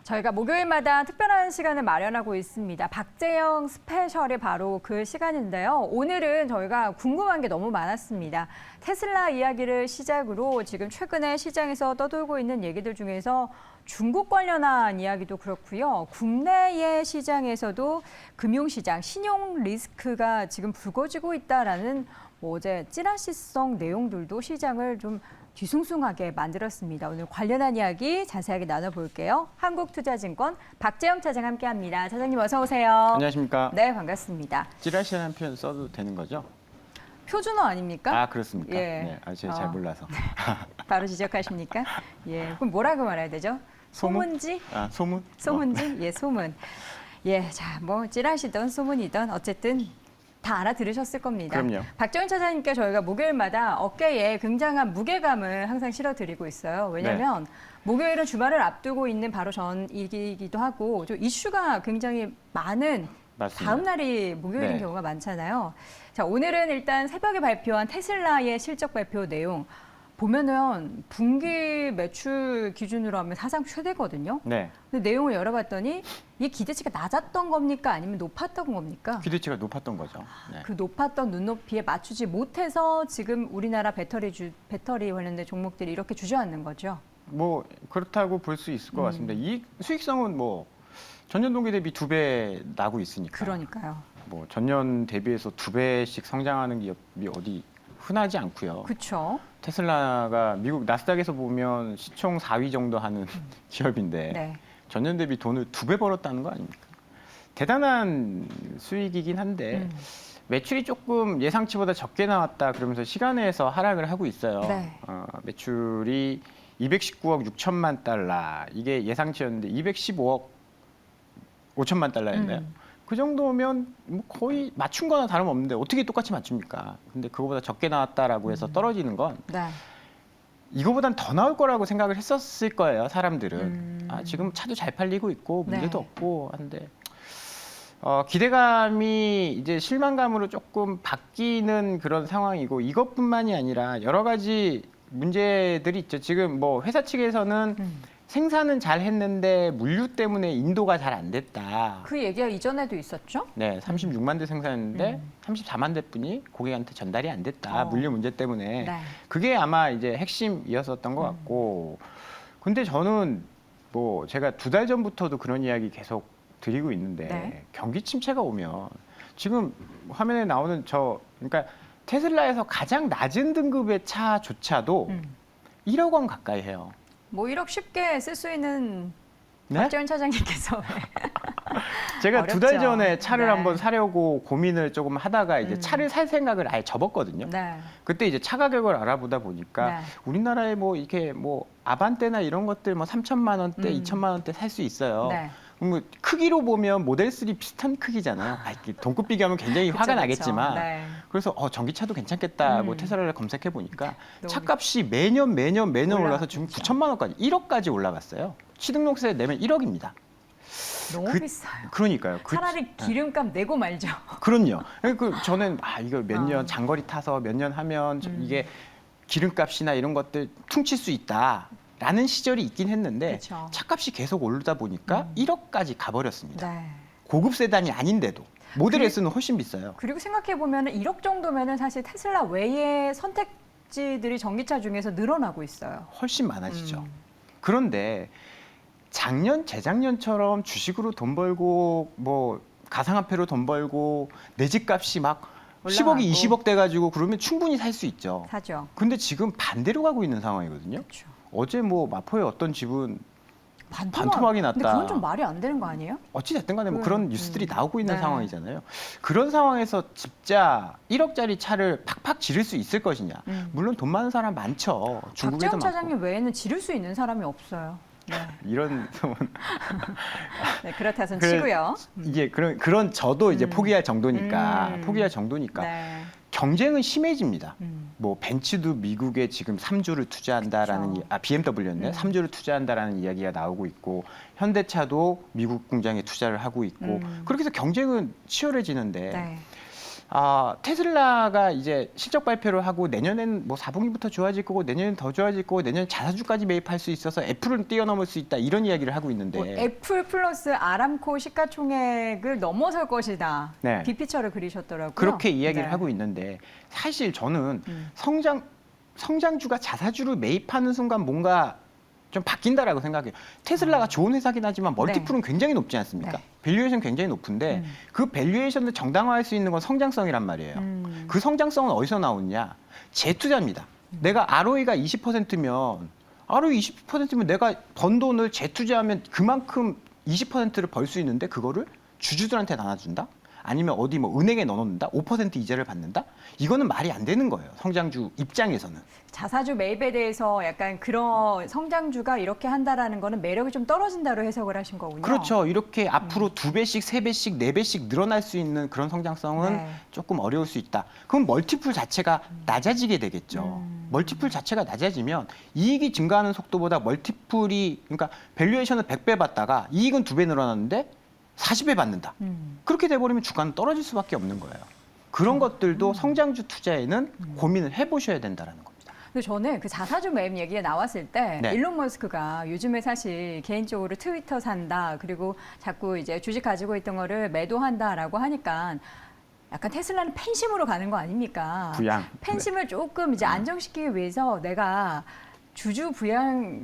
저희가 목요일마다 특별한 시간을 마련하고 있습니다. 박재영 스페셜이 바로 그 시간인데요. 오늘은 저희가 궁금한 게 너무 많았습니다. 테슬라 이야기를 시작으로 지금 최근에 시장에서 떠돌고 있는 얘기들 중에서 중국 관련한 이야기도 그렇고요. 국내의 시장에서도 금융시장, 신용 리스크가 지금 불거지고 있다라는 어제 찌라시성 내용들도 시장을 좀 뒤숭숭하게 만들었습니다. 오늘 관련한 이야기 자세하게 나눠볼게요. 한국투자증권 박재영 차장 함께합니다. 차장님 어서 오세요. 안녕하십니까? 네, 반갑습니다. 찌라시라는 표현 써도 되는 거죠? 표준어 아닙니까? 아, 그렇습니까? 예. 네, 제가 잘 몰라서. 바로 지적하십니까? 예, 그럼 뭐라고 말해야 되죠? 소문지? 아, 소문? 소문지? 예, 소문. 예, 자, 뭐 찌라시든 소문이든 어쨌든 다 알아들으셨을 겁니다. 그럼요. 박재원 차장님께 저희가 목요일마다 어깨에 굉장한 무게감을 항상 실어드리고 있어요. 왜냐하면 목요일은 주말을 앞두고 있는 바로 전이기도 하고 좀 이슈가 굉장히 많은 맞습니다. 다음 날이 목요일인 네. 경우가 많잖아요. 자, 오늘은 일단 새벽에 발표한 테슬라의 실적 발표 내용 보면은 분기 매출 기준으로 하면 사상 최대거든요. 네. 근데 내용을 열어봤더니 이게 기대치가 낮았던 겁니까? 아니면 높았던 겁니까? 기대치가 높았던 거죠. 네. 그 높았던 눈높이에 맞추지 못해서 지금 우리나라 배터리 관련된 종목들이 이렇게 주저앉는 거죠. 뭐 그렇다고 볼 수 있을 것 같습니다. 이 수익성은 뭐 전년 동기 대비 2배 나고 있으니까. 그러니까요. 뭐 전년 대비해서 2배씩 성장하는 기업이 어디 흔하지 않고요. 그렇죠. 테슬라가 미국 나스닥에서 보면 시총 4위 정도 하는 기업인데 네. 전년 대비 돈을 2배 벌었다는 거 아닙니까? 대단한 수익이긴 한데 매출이 조금 예상치보다 적게 나왔다 그러면서 시간에서 하락을 하고 있어요. 네. 매출이 219억 6천만 달러 이게 예상치였는데 215억 5천만 달러였나요? 그 정도면 뭐 거의 맞춘 거나 다름없는데 어떻게 똑같이 맞춥니까? 근데 그거보다 적게 나왔다라고 해서 떨어지는 건 네. 이거보단 더 나올 거라고 생각을 했었을 거예요, 사람들은. 지금 차도 잘 팔리고 있고 문제도 네. 없고 한데 기대감이 이제 실망감으로 조금 바뀌는 그런 상황이고 이것뿐만이 아니라 여러 가지 문제들이 있죠. 지금 뭐 회사 측에서는 생산은 잘 했는데 물류 때문에 인도가 잘 안 됐다. 그 얘기가 이전에도 있었죠? 네, 36만 대 생산했는데 34만 대뿐이 고객한테 전달이 안 됐다. 물류 문제 때문에. 네. 그게 아마 이제 핵심이었었던 것 같고. 근데 저는 뭐 제가 2달 전부터도 그런 이야기 계속 드리고 있는데 네. 경기 침체가 오면 지금 화면에 나오는 그러니까 테슬라에서 가장 낮은 등급의 차조차도 1억 원 가까이 해요. 뭐 1억 쉽게 쓸 수 있는 네? 박재원 차장님께서 제가 어렵죠. 2달 전에 차를 네. 한번 사려고 고민을 조금 하다가 이제 차를 살 생각을 아예 접었거든요. 네. 그때 이제 차 가격을 알아보다 보니까 네. 우리나라에 뭐 이렇게 뭐 아반떼나 이런 것들 뭐 3천만 원대, 2천만 원대 살 수 있어요. 네. 뭐 크기로 보면 모델 3 비슷한 크기잖아요. 이렇게 돈급 비교하면 굉장히 화가 그쵸, 그쵸. 나겠지만 네. 그래서 전기차도 괜찮겠다고 테슬라를 검색해 보니까 너무 차값이 매년 올라서 올라갔죠. 지금 9천만 원까지 1억까지 올라갔어요. 취등록세 내면 1억입니다. 너무 그- 비싸요. 그러니까요. 차라리 기름값 내고 말죠. 그럼요. 저는 이거 몇 년 어. 장거리 타서 몇 년 하면 이게 기름값이나 이런 것들 퉁칠 수 있다라는 시절이 있긴 했는데 그쵸. 차값이 계속 오르다 보니까 1억까지 가버렸습니다. 네. 고급 세단이 아닌데도 모델 그리- S는 훨씬 비싸요. 그리고 생각해 보면 1억 정도면은 사실 테슬라 외의 선택지들이 전기차 중에서 늘어나고 있어요. 훨씬 많아지죠. 그런데 작년, 재작년처럼 주식으로 돈 벌고 뭐 가상화폐로 돈 벌고 내 집값이 막 올라가고. 10억이 20억 돼가지고 그러면 충분히 살 수 있죠. 사죠. 근데 지금 반대로 가고 있는 상황이거든요. 그렇죠. 어제 뭐 마포의 어떤 집은 반토막. 반토막이 났다. 근데 그건 좀 말이 안 되는 거 아니에요? 어찌 됐든 간에 뭐 그런 뉴스들이 나오고 있는 네. 상황이잖아요. 그런 상황에서 진짜 1억짜리 차를 팍팍 지를 수 있을 것이냐. 물론 돈 많은 사람 많죠. 중국에도 박재원 많고. 차장님 외에는 지를 수 있는 사람이 없어요. 네, 이런 네 그렇다선 그래, 치고요. 이게 그런 저도 이제 포기할 정도니까 네. 경쟁은 심해집니다. 뭐 벤츠도 미국에 지금 3조를 투자한다라는 그쵸. BMW였네 3조를 투자한다라는 이야기가 나오고 있고 현대차도 미국 공장에 투자를 하고 있고 그렇게 해서 경쟁은 치열해지는데 네. 테슬라가 이제 실적 발표를 하고 내년엔 뭐 4분기부터 좋아질 거고 내년엔 더 좋아질 거고 내년 자사주까지 매입할 수 있어서 애플은 뛰어넘을 수 있다 이런 이야기를 하고 있는데 뭐 애플 플러스 아람코 시가총액을 넘어설 것이다. 네. 빅피처를 그리셨더라고요. 그렇게 이야기를 네. 하고 있는데 사실 저는 성장주가 자사주를 매입하는 순간 뭔가 좀 바뀐다라고 생각해요. 테슬라가 좋은 회사긴 하지만 멀티플은 굉장히 높지 않습니까? 네. 밸류에이션 굉장히 높은데 그 밸류에이션을 정당화할 수 있는 건 성장성이란 말이에요. 그 성장성은 어디서 나오느냐? 재투자입니다. 내가 ROE가 20%면 ROE 20%면 내가 번 돈을 재투자하면 그만큼 20%를 벌 수 있는데 그거를 주주들한테 나눠준다? 아니면 어디 뭐 은행에 넣어놓는다? 5% 이자를 받는다? 이거는 말이 안 되는 거예요. 성장주 입장에서는. 자사주 매입에 대해서 약간 그런 성장주가 이렇게 한다라는 거는 매력이 좀 떨어진다로 해석을 하신 거군요. 그렇죠. 이렇게 앞으로 2배씩, 3배씩, 4배씩 늘어날 수 있는 그런 성장성은 네. 조금 어려울 수 있다. 그럼 멀티플 자체가 낮아지게 되겠죠. 멀티플 자체가 낮아지면 이익이 증가하는 속도보다 멀티플이 그러니까 밸류에이션을 100배 받다가 이익은 2배 늘어났는데 40배 받는다. 그렇게 돼버리면 주가는 떨어질 수밖에 없는 거예요. 그런 것들도 성장주 투자에는 고민을 해보셔야 된다는 겁니다. 근데 저는 그 자사주 매입 얘기가 나왔을 때 네. 일론 머스크가 요즘에 사실 개인적으로 트위터 산다 그리고 자꾸 이제 주식 가지고 있던 거를 매도한다라고 하니까 약간 테슬라는 팬심으로 가는 거 아닙니까? 부양. 팬심을 조금 이제 안정시키기 위해서 내가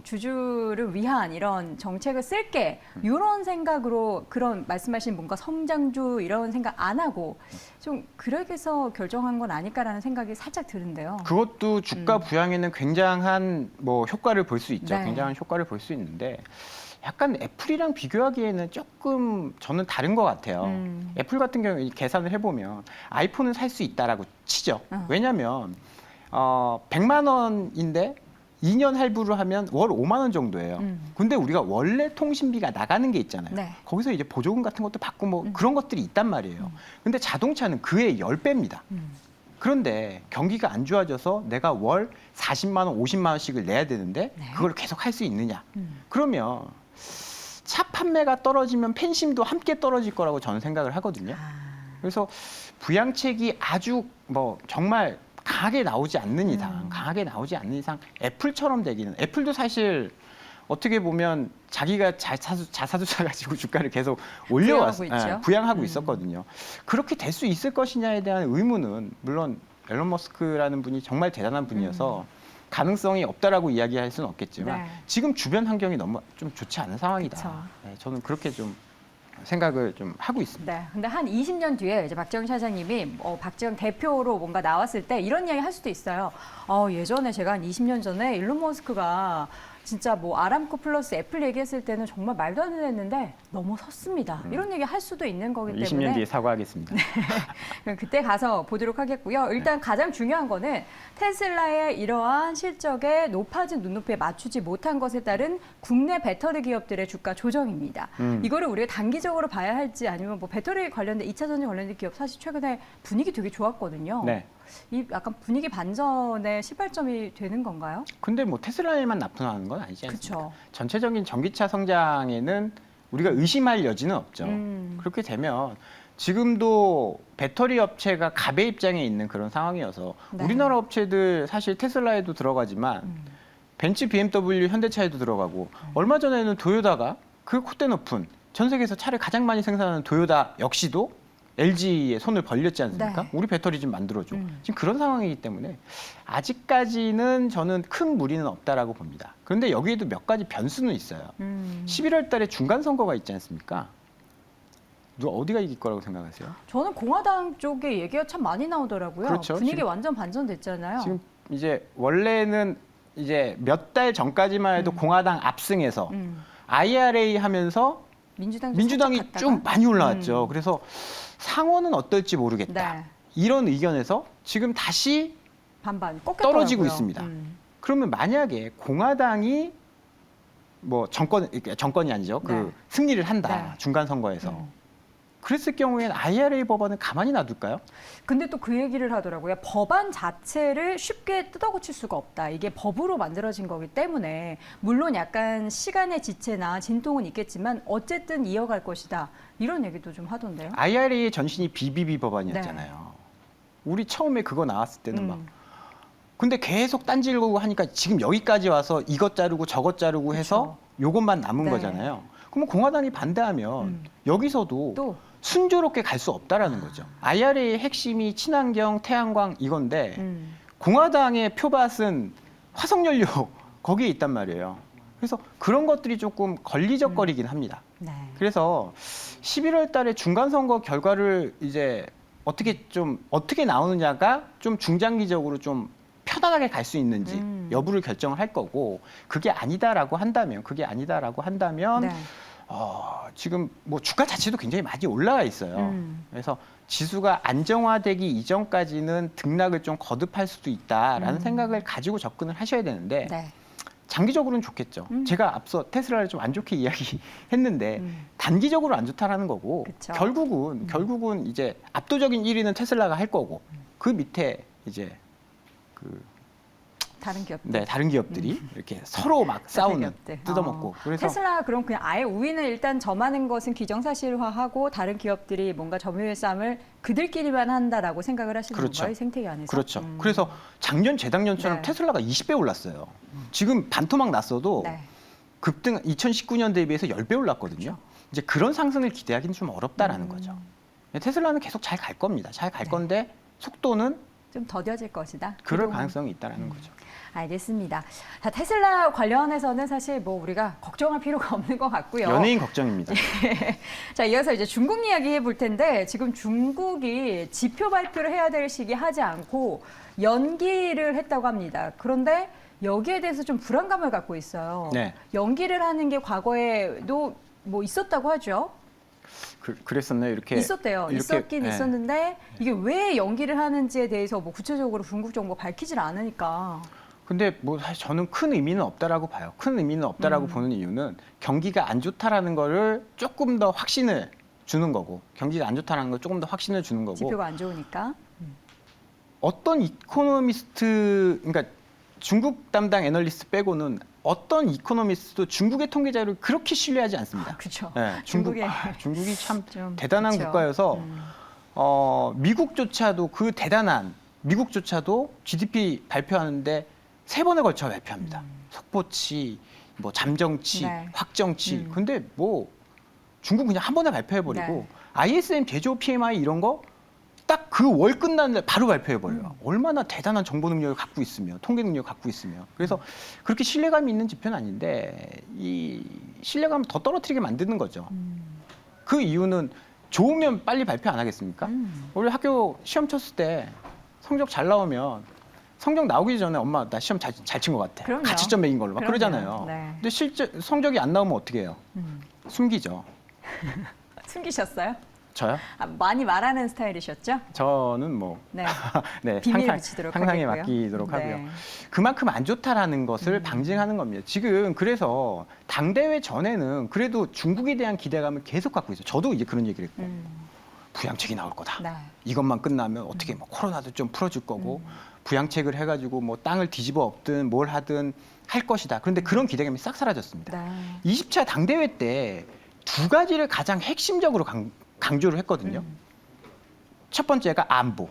주주를 위한 이런 정책을 쓸게 이런 생각으로 그런 말씀하신 뭔가 성장주 이런 생각 안 하고 좀 그렇게 해서 결정한 건 아닐까라는 생각이 살짝 드는데요. 그것도 주가 부양에는 굉장한 뭐 효과를 볼 수 있죠. 네. 굉장한 효과를 볼 수 있는데 약간 애플이랑 비교하기에는 조금 저는 다른 것 같아요. 애플 같은 경우에 계산을 해보면 아이폰은 살 수 있다라고 치죠. 왜냐하면 100만 원인데 2년 할부를 하면 월 5만 원 정도예요. 근데 우리가 원래 통신비가 나가는 게 있잖아요. 네. 거기서 이제 보조금 같은 것도 받고 뭐 그런 것들이 있단 말이에요. 근데 자동차는 그의 10배입니다. 그런데 경기가 안 좋아져서 내가 월 40만 원, 50만 원씩을 내야 되는데 네. 그걸 계속 할 수 있느냐? 그러면 차 판매가 떨어지면 팬심도 함께 떨어질 거라고 저는 생각을 하거든요. 그래서 부양책이 아주 뭐 정말 강하게 나오지 않는 이상, 애플처럼 되기는 애플도 사실 어떻게 보면 자기가 자사주 가지고 주가를 계속 올려왔어요. 부양하고 있죠. 부양하고 있었거든요. 그렇게 될 수 있을 것이냐에 대한 의문은 물론 앨런 머스크라는 분이 정말 대단한 분이어서 가능성이 없다라고 이야기할 수는 없겠지만 네. 지금 주변 환경이 너무 좀 좋지 않은 상황이다. 그쵸. 네, 저는 그렇게 좀 생각을 좀 하고 있습니다. 네. 근데 한 20년 뒤에 이제 박지원 사장님이 박지원 대표로 뭔가 나왔을 때 이런 이야기 할 수도 있어요. 예전에 제가 한 20년 전에 일론 머스크가 진짜 뭐 아람코 플러스 애플 얘기했을 때는 정말 말도 안 됐는데 넘어섰습니다. 이런 얘기 할 수도 있는 거기 때문에 20년 뒤에 사과하겠습니다. 그럼 그때 가서 보도록 하겠고요. 일단 가장 중요한 거는 테슬라의 이러한 실적에 높아진 눈높이에 맞추지 못한 것에 따른 국내 배터리 기업들의 주가 조정입니다. 이거를 우리가 단기적으로 봐야 할지 아니면 뭐 배터리 관련된 2차 전지 관련된 기업 사실 최근에 분위기 되게 좋았거든요. 네. 이 약간 분위기 반전의 시발점이 되는 건가요? 근데 뭐 테슬라에만 납품하는 건 아니지 않습니까? 그렇죠. 전체적인 전기차 성장에는 우리가 의심할 여지는 없죠. 그렇게 되면 지금도 배터리 업체가 갑의 입장에 있는 그런 상황이어서 네. 우리나라 업체들 사실 테슬라에도 들어가지만 벤츠, BMW, 현대차에도 들어가고 얼마 전에는 도요다가 그 콧대 높은 전 세계에서 차를 가장 많이 생산하는 도요다 역시도 LG에 손을 벌렸지 않습니까? 네. 우리 배터리 좀 만들어줘. 지금 그런 상황이기 때문에 아직까지는 저는 큰 무리는 없다라고 봅니다. 그런데 여기에도 몇 가지 변수는 있어요. 11월 달에 중간 선거가 있지 않습니까? 누가 어디가 이길 거라고 생각하세요? 저는 공화당 쪽에 얘기가 참 많이 나오더라고요. 그렇죠. 분위기 지금- 완전 반전됐잖아요. 지금 이제 원래는 이제 몇 달 전까지만 해도 공화당 압승해서 IRA 하면서 민주당이 좀 많이 올라왔죠. 그래서 상원은 어떨지 모르겠다. 네. 이런 의견에서 지금 다시 반반 꺾였더라고요. 떨어지고 있습니다. 그러면 만약에 공화당이 뭐 정권이 아니죠. 네. 그 승리를 한다. 네. 중간 선거에서. 그랬을 경우에는 IRA 법안을 가만히 놔둘까요? 근데 또 그 얘기를 하더라고요. 법안 자체를 쉽게 뜯어고칠 수가 없다. 이게 법으로 만들어진 거기 때문에 물론 약간 시간의 지체나 진통은 있겠지만 어쨌든 이어갈 것이다. 이런 얘기도 좀 하던데요. IRA의 전신이 BBB 법안이었잖아요. 우리 처음에 그거 나왔을 때는 막 근데 계속 딴지르고 하니까 지금 여기까지 와서 이것 자르고 저것 자르고 해서 요것만 남은 네. 거잖아요. 그러면 공화당이 반대하면 여기서도 또 순조롭게 갈 수 없다라는 거죠. IRA의 핵심이 친환경, 태양광 이건데 공화당의 표밭은 화석연료 거기에 있단 말이에요. 그래서 그런 것들이 조금 걸리적거리긴 합니다. 네. 그래서 11월 달에 중간선거 결과를 이제 어떻게 나오느냐가 좀 중장기적으로 좀 편안하게 갈 수 있는지 여부를 결정을 할 거고 그게 아니다라고 한다면 네. 지금 뭐 주가 자체도 굉장히 많이 올라가 있어요. 그래서 지수가 안정화되기 이전까지는 등락을 좀 거듭할 수도 있다라는 생각을 가지고 접근을 하셔야 되는데 네. 장기적으로는 좋겠죠. 제가 앞서 테슬라를 좀 안 좋게 이야기했는데 단기적으로 안 좋다라는 거고 그쵸. 결국은 이제 압도적인 1위는 테슬라가 할 거고 그 밑에 이제 다른 기업들. 네, 다른 기업들이 이렇게 서로 막 싸우는 기업들. 뜯어먹고 그래서 테슬라 그럼 그냥 아예 우위는 일단 점하는 것은 기정사실화하고 다른 기업들이 뭔가 점유율 싸움을 그들끼리만 한다라고 생각을 하시는 그렇죠. 건가요? 생태계 안에서? 그렇죠. 그래서 작년 재작년처럼 네. 테슬라가 20배 올랐어요. 지금 반토막 났어도 네. 급등 2019년 대비해서 10배 올랐거든요. 이제 그런 상승을 기대하기는 좀 어렵다라는 거죠. 테슬라는 계속 잘 갈 겁니다. 잘 갈 건데 속도는 좀 더뎌질 것이다. 그럴 그동안. 가능성이 있다라는 거죠. 알겠습니다. 자, 테슬라 관련해서는 사실 뭐 우리가 걱정할 필요가 없는 것 같고요. 연예인 걱정입니다. 자, 이어서 이제 중국 이야기 해볼 텐데 지금 중국이 지표 발표를 해야 될 시기 하지 않고 연기를 했다고 합니다. 그런데 여기에 대해서 좀 불안감을 갖고 있어요. 네. 연기를 하는 게 과거에도 뭐 있었다고 하죠. 그랬었나요? 이렇게 있었대요. 이렇게, 있었긴 네. 있었는데 이게 왜 연기를 하는지에 대해서 뭐 구체적으로 중국 정부 밝히질 않으니까. 근데 뭐 사실 저는 큰 의미는 없다라고 봐요. 큰 의미는 없다라고 보는 이유는 경기가 안 좋다라는 거를 조금 더 확신을 주는 거고 경기가 안 좋다라는 걸 조금 더 확신을 주는 거고 지표가 안 좋으니까. 어떤 이코노미스트 그러니까 중국 담당 애널리스트 빼고는 어떤 이코노미스트도 중국의 통계 자료를 그렇게 신뢰하지 않습니다. 그렇죠. 네, 중국의 중국이 참 좀 대단한 그쵸. 국가여서 미국조차도 미국조차도 GDP 발표하는데 3번에 걸쳐 발표합니다. 속보치, 뭐 잠정치, 네. 확정치. 근데 뭐 중국 그냥 한 번에 발표해버리고 네. ISM 제조업 PMI 이런 거 딱 그 월 끝나는 날 바로 발표해버려요. 얼마나 대단한 정보 능력을 갖고 있으며 통계 능력을 갖고 있으며 그래서 그렇게 신뢰감이 있는 지표는 아닌데 이 신뢰감을 더 떨어뜨리게 만드는 거죠. 그 이유는 좋으면 빨리 발표 안 하겠습니까? 원래 학교 시험 쳤을 때 성적 잘 나오면 성적 나오기 전에 엄마 나 시험 잘 친 것 같아. 그럼요. 가치점 매긴 걸로 막 그럼요. 그러잖아요. 네. 근데 실제 성적이 안 나오면 어떻게 해요? 숨기죠. 숨기셨어요? 저요? 아, 많이 말하는 스타일이셨죠? 저는 뭐 네. 네, 비밀 붙이도록 상상에 하겠고요. 맡기도록 네. 하고요. 그만큼 안 좋다라는 것을 방증하는 겁니다. 지금 그래서 당대회 전에는 그래도 중국에 대한 기대감을 계속 갖고 있어요. 저도 이제 그런 얘기를 했고 부양책이 나올 거다. 네. 이것만 끝나면 어떻게 뭐 코로나도 좀 풀어줄 거고 부양책을 해가지고 뭐 땅을 뒤집어 엎든 뭘 하든 할 것이다. 그런데 그런 기대감이 싹 사라졌습니다. 네. 20차 당대회 때 2가지를 가장 핵심적으로 강조를 했거든요. 첫 번째가 안보.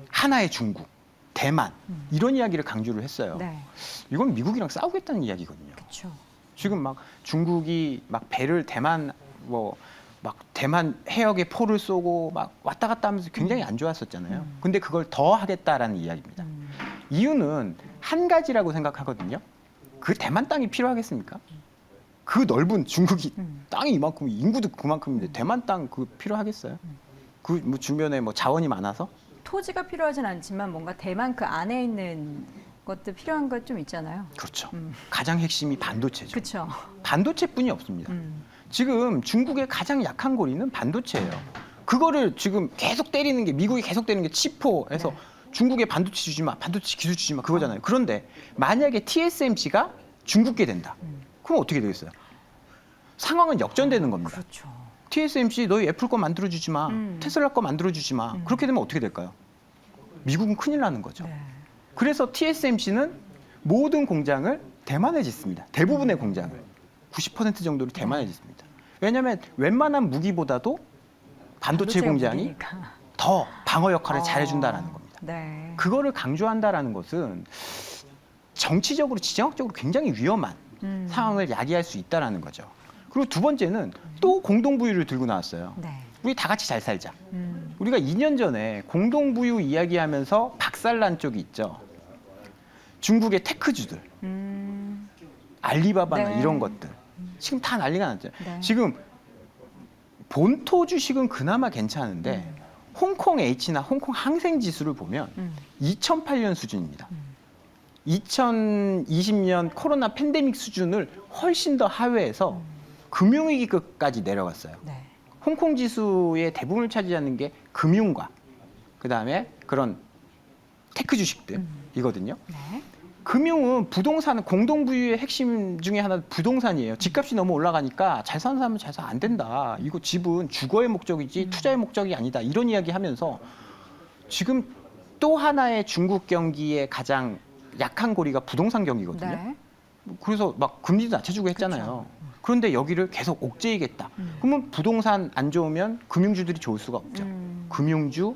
하나의 중국, 대만 이런 이야기를 강조를 했어요. 네. 이건 미국이랑 싸우겠다는 이야기거든요. 그렇죠. 지금 막 중국이 막 배를 대만 해역에 포를 쏘고 막 왔다 갔다 하면서 굉장히 안 좋았었잖아요. 근데 그걸 더 하겠다라는 이야기입니다. 이유는 한 가지라고 생각하거든요. 그 대만 땅이 필요하겠습니까? 그 넓은 중국이 땅이 이만큼 인구도 그만큼인데 대만 땅 그 필요하겠어요? 그 뭐 주변에 뭐 자원이 많아서 토지가 필요하진 않지만 뭔가 대만 그 안에 있는 것도 필요한 것 좀 있잖아요. 그렇죠. 가장 핵심이 반도체죠. 그렇죠. 반도체뿐이 없습니다. 지금 중국의 가장 약한 고리는 반도체예요. 그거를 지금 계속 때리는 게 미국이 계속 때리는 게 치포해서 네. 중국에 반도체 주지 마, 반도체 기술 주지 마 그거잖아요. 그런데 만약에 TSMC가 중국게 된다. 그럼 어떻게 되겠어요? 상황은 역전되는 겁니다. 그렇죠. TSMC 너희 애플 거 만들어주지 마, 테슬라 거 만들어주지 마. 그렇게 되면 어떻게 될까요? 미국은 큰일 나는 거죠. 네. 그래서 TSMC는 모든 공장을 대만에 짓습니다. 대부분의 공장을 90% 정도를 대만에 짓습니다. 왜냐하면 웬만한 무기보다도 반도체 공장이 무기니까. 더 방어 역할을 잘해준다라는 겁니다. 네. 그거를 강조한다라는 것은 정치적으로 지정학적으로 굉장히 위험한 상황을 야기할 수 있다라는 거죠. 그리고 두 번째는 또 공동부유를 들고 나왔어요. 네. 우리 다 같이 잘 살자. 우리가 2년 전에 공동부유 이야기하면서 박살난 쪽이 있죠. 중국의 테크주들, 알리바바나 네. 이런 것들. 지금 다 난리가 났죠. 네. 지금 본토 주식은 그나마 괜찮은데 홍콩 H나 홍콩 항생 지수를 보면 2008년 수준입니다. 2020년 코로나 팬데믹 수준을 훨씬 더 하회해서 금융위기까지 내려갔어요. 네. 홍콩 지수의 대부분을 차지하는 게 금융과 그다음에 그런 테크 주식들이거든요. 네. 금융은 부동산은 공동부유의 핵심 중에 하나 부동산이에요. 집값이 너무 올라가니까 잘 사는 사람은 잘 사 안 된다. 이거 집은 주거의 목적이지 투자의 목적이 아니다. 이런 이야기 하면서 지금 또 하나의 중국 경기의 가장 약한 고리가 부동산 경기거든요. 네. 그래서 막 금리도 낮춰주고 했잖아요. 그런데 여기를 계속 옥죄이겠다. 그러면 부동산 안 좋으면 금융주들이 좋을 수가 없죠. 금융주,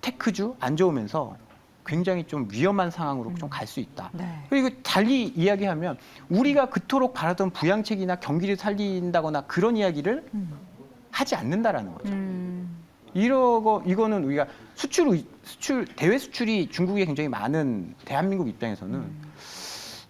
테크주 안 좋으면서 굉장히 좀 위험한 상황으로 좀 갈 수 있다. 네. 그리고 달리 이야기하면 우리가 그토록 바라던 부양책이나 경기를 살린다거나 그런 이야기를 하지 않는다라는 거죠. 이거는 우리가 수출 대외 수출이 중국에 굉장히 많은 대한민국 입장에서는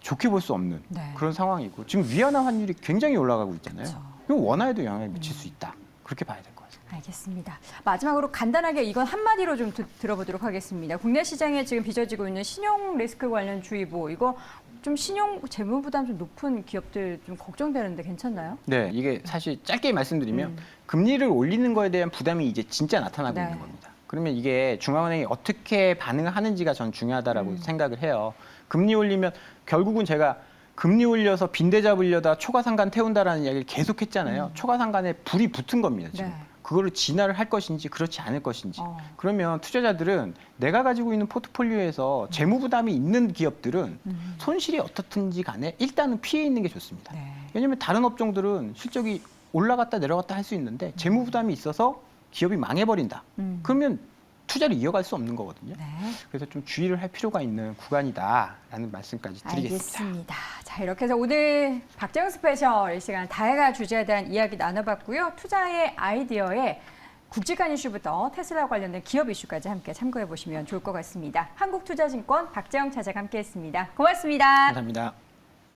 좋게 볼 수 없는 네. 그런 상황이고 지금 위안화 환율이 굉장히 올라가고 있잖아요. 그렇죠. 이거 원화에도 영향을 미칠 수 있다. 그렇게 봐야 될 것 같아요. 알겠습니다. 마지막으로 간단하게 이건 한마디로 좀 들어보도록 하겠습니다. 국내 시장에 지금 빚어지고 있는 신용 리스크 관련 주의보 이거 좀 신용 재무 부담 좀 높은 기업들 좀 걱정되는데 괜찮나요? 네, 이게 사실 짧게 말씀드리면 금리를 올리는 거에 대한 부담이 이제 진짜 나타나고 네. 있는 겁니다. 그러면 이게 중앙은행이 어떻게 반응을 하는지가 전 중요하다라고 생각을 해요. 금리 올리면 결국은 제가 금리 올려서 빈대 잡으려다 초과상간 태운다라는 이야기를 계속했잖아요. 초과상간에 불이 붙은 겁니다. 지금. 네. 그거를 진화를 할 것인지 그렇지 않을 것인지. 어. 그러면 투자자들은 내가 가지고 있는 포트폴리오에서 재무 부담이 있는 기업들은 손실이 어떻든지 간에 일단은 피해 있는 게 좋습니다. 네. 왜냐하면 다른 업종들은 실적이 올라갔다 내려갔다 할 수 있는데 재무 부담이 있어서 기업이 망해버린다. 그러면 투자를 이어갈 수 없는 거거든요. 네. 그래서 좀 주의를 할 필요가 있는 구간이다라는 말씀까지 드리겠습니다. 알겠습니다. 자, 이렇게 해서 오늘 박재영 스페셜 이 시간 다양한 주제에 대한 이야기 나눠봤고요. 투자의 아이디어에 굵직한 이슈부터 테슬라 관련된 기업 이슈까지 함께 참고해 보시면 좋을 것 같습니다. 한국투자증권 박재영 차장 함께했습니다. 고맙습니다. 감사합니다.